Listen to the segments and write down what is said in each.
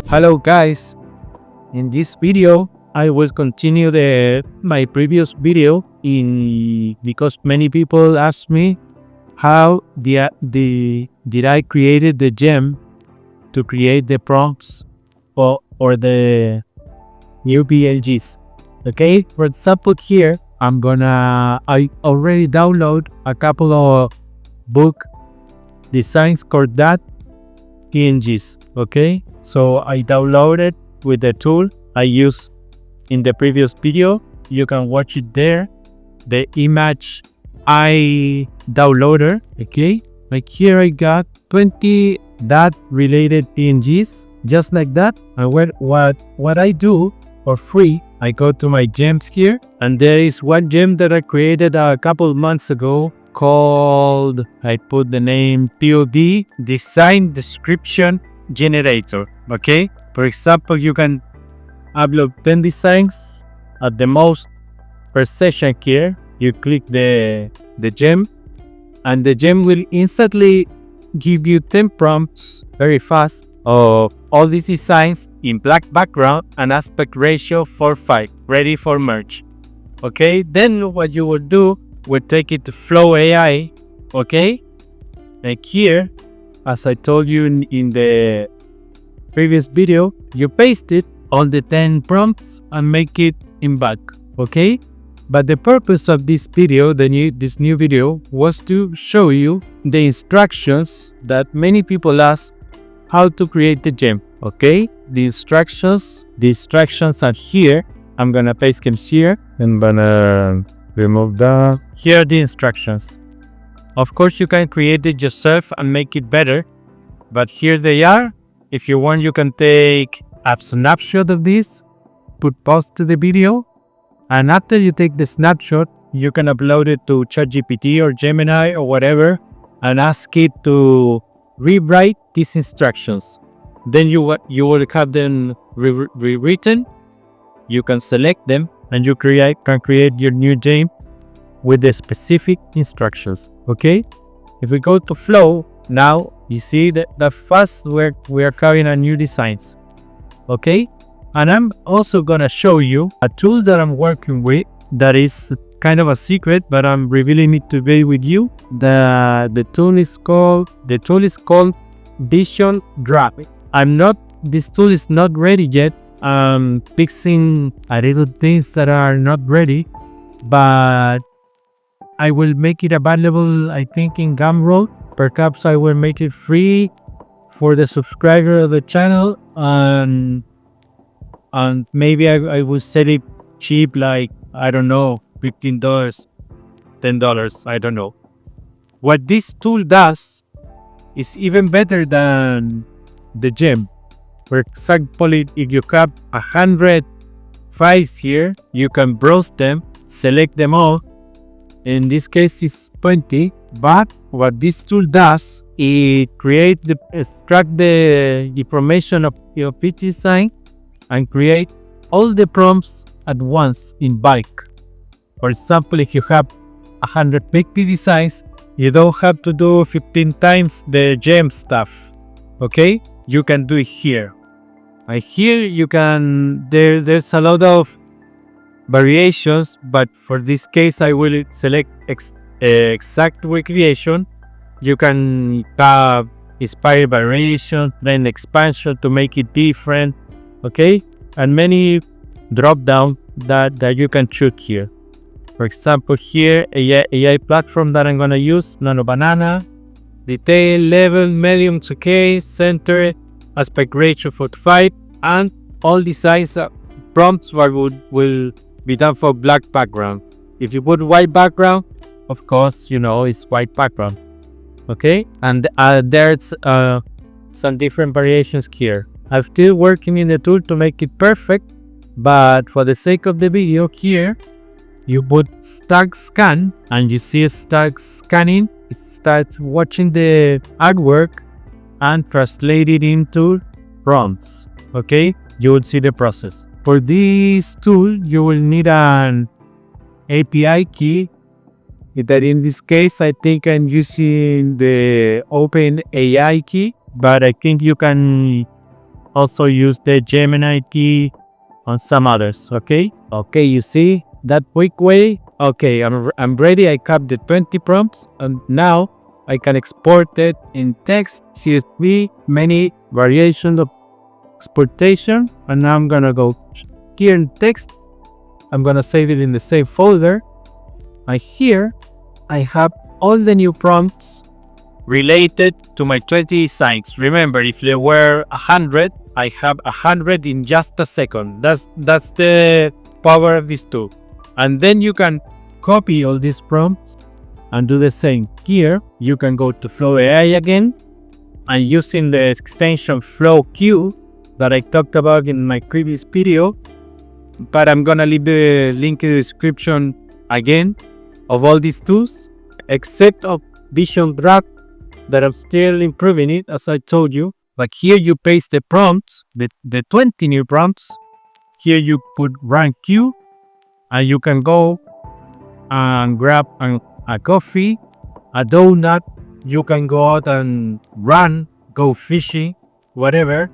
Hello guys, in this video I will continue my previous video because many people asked me how did I created the gem to create the prompts or the new BLGs. Okay, for example here I already download a couple of book designs called that PNGs. Okay, so I downloaded with the tool I used in the previous video. You can watch it there, the image I downloaded. Okay, like here I got 20 that related PNGs just like that. And what I do for free, I go to my gems here, and there is one gem that I created a couple months ago called, I put the name POD Design Description Generator. Okay, for example, you can upload 10 designs at the most per session. Here you click the gem, and the gem will instantly give you 10 prompts very fast of all these designs in black background and aspect ratio 4:5, ready for merge. Okay, then what you will do, we'll take it to Flow AI. Okay, like here, as I told you in the previous video, you paste it on the 10 prompts and make it in bulk. Okay, but the purpose of this video, this new video, was to show you the instructions that many people ask how to create the gem. Okay, the instructions are here. I'm gonna paste them here. I'm gonna remove that. Here are the instructions. Of course, you can create it yourself and make it better, but here they are. If you want, you can take a snapshot of this, put pause to the video, and after you take the snapshot, you can upload it to ChatGPT or Gemini or whatever and ask it to rewrite these instructions. Then you will have them rewritten. You can select them and you can create your new gem with the specific instructions. Okay, if we go to Flow now, you see that the first we are carrying a new designs. Okay, and I'm also gonna show you a tool that I'm working with that is kind of a secret, but I'm revealing it today with you. The tool is called VisionDrop. This tool is not ready yet. I'm fixing a little things that are not ready, but I will make it available, I think, in Gumroad. Perhaps I will make it free for the subscriber of the channel, and maybe I will sell it cheap, like, I don't know, $15, $10, I don't know. What this tool does is even better than the gem. For example, if you have 100 files here, you can browse them, select them all. In this case, it's 20. But what this tool does, it extract the information of each design and create all the prompts at once in bulk. For example, if you have 150 designs, you don't have to do 15 times the gem stuff. Okay, you can do it here. And here you can, there's a lot of variations, but for this case I will select exact recreation. You can have inspired variation, then expansion to make it different. Okay, and many drop down that you can choose here. For example, here AI platform that I'm gonna use, Nano Banana, detail, level, medium to K, center, aspect ratio 45, and all the size prompts will be done for black background. If you put white background, of course, you know, it's white background. Okay, and there's some different variations here. I'm still working in the tool to make it perfect, but for the sake of the video here, you put start scan and you see start scanning. It starts watching the artwork and translate it into prompts. Okay, you will see the process. For this tool, you will need an API key. That in this case, I think I'm using the Open AI key, but I think you can also use the Gemini key on some others. Okay, you see that quick way. Okay, I'm ready. I capped the 20 prompts, and now I can export it in text, CSV, many variations of exportation. And now I'm gonna go here in text. I'm gonna save it in the save folder. And here I have all the new prompts related to my 20 designs. Remember, if there were 100, I have 100 in just a second. That's the power of this tool. And then you can copy all these prompts and do the same. Here you can go to Flow AI again, and using the extension FlowQ that I talked about in my previous video, but I'm gonna leave the link in the description again of all these tools, except of VisionDrop, that I'm still improving it, as I told you. But here you paste the prompts, the 20 new prompts. Here you put rank Q, and you can go and grab a coffee, a donut. You can go out and run, go fishing, whatever.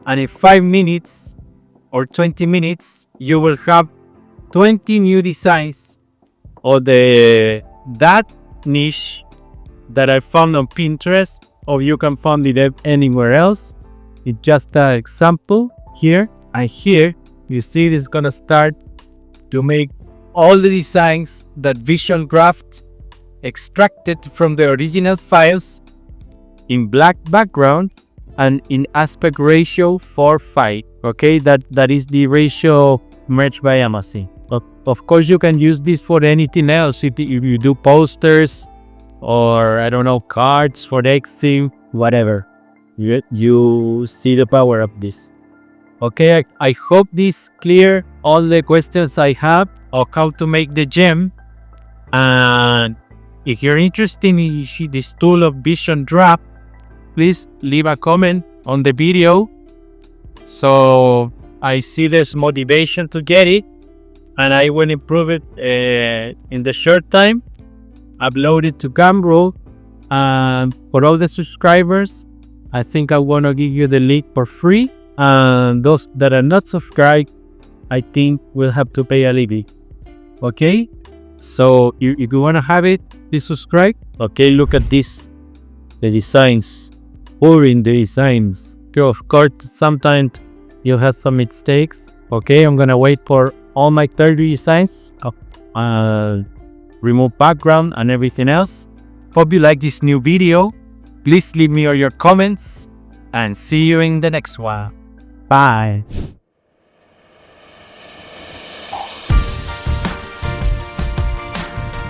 And in 5 minutes or 20 minutes, you will have 20 new designs of that niche that I found on Pinterest, or you can find it anywhere else. It's just an example here. And here you see it's gonna start to make all the designs that VisionDrop extracted from the original files in black background and in aspect ratio 4:5. Okay, that is the ratio merged by Amazon. Of course, you can use this for anything else. If you do posters, or I don't know, cards for Exim, whatever. You see the power of this. Okay, I hope this clear all the questions I have of how to make the gem. And if you're interested in this tool of VisionDrop, please leave a comment on the video so I see there's motivation to get it, and I will improve it in the short time. Upload it to Gumroad. And for all the subscribers, I think I want to give you the link for free. And those that are not subscribed, I think will have to pay a little bit. Okay, so if you want to have it, please subscribe. Okay, look at this, the designs, pouring the designs. Okay, of course, sometimes you have some mistakes. Okay, I'm gonna wait for all my 30 designs. Remove background and everything else. Hope you like this new video. Please leave me all your comments, and see you in the next one. Bye.